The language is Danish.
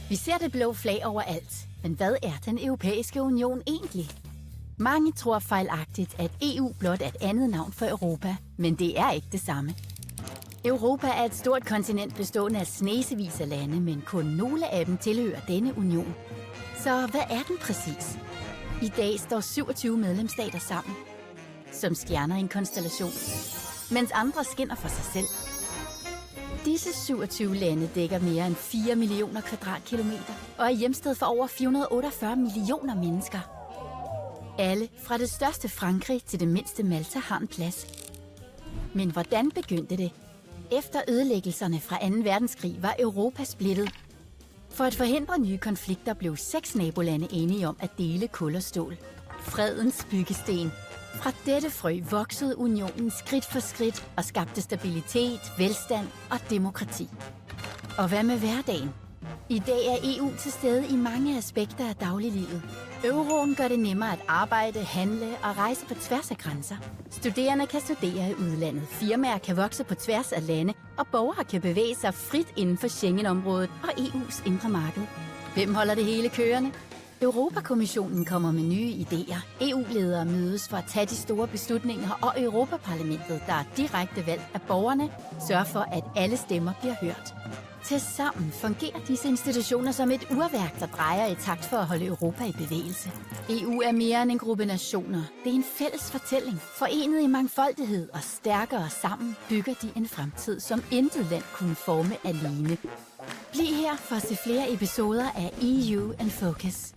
Vi ser det blå flag overalt, men hvad er den europæiske union egentlig? Mange tror fejlagtigt, at EU blot er et andet navn for Europa, men det er ikke det samme. Europa er et stort kontinent bestående af snesevis af lande, men kun nogle af dem tilhører denne union. Så hvad er den præcis? I dag står 27 medlemsstater sammen, som stjerner i en konstellation, mens andre skinner for sig selv. Disse 27 lande dækker mere end 4 millioner kvadratkilometer og er hjemsted for over 448 millioner mennesker. Alle fra det største Frankrig til det mindste Malta har en plads. Men hvordan begyndte det? Efter ødelæggelserne fra 2. verdenskrig var Europa splittet. For at forhindre nye konflikter blev 6 nabolande enige om at dele kul og stål. Fredens byggesten. Fra dette frø voksede unionen skridt for skridt og skabte stabilitet, velstand og demokrati. Og hvad med hverdagen? I dag er EU til stede i mange aspekter af dagliglivet. Euroen gør det nemmere at arbejde, handle og rejse på tværs af grænser. Studerende kan studere i udlandet, firmaer kan vokse på tværs af lande, og borgere kan bevæge sig frit inden for Schengen-området og EU's indre marked. Hvem holder det hele kørende? Europakommissionen kommer med nye idéer. EU-ledere mødes for at tage de store beslutninger, og Europaparlamentet, der er direkte valgt af borgerne, sørger for, at alle stemmer bliver hørt. Tilsammen fungerer disse institutioner som et urværk, der drejer i takt for at holde Europa i bevægelse. EU er mere end en gruppe nationer. Det er en fælles fortælling. Forenet i mangfoldighed og stærkere sammen bygger de en fremtid, som intet land kunne forme alene. Bliv her for at se flere episoder af EU in Focus.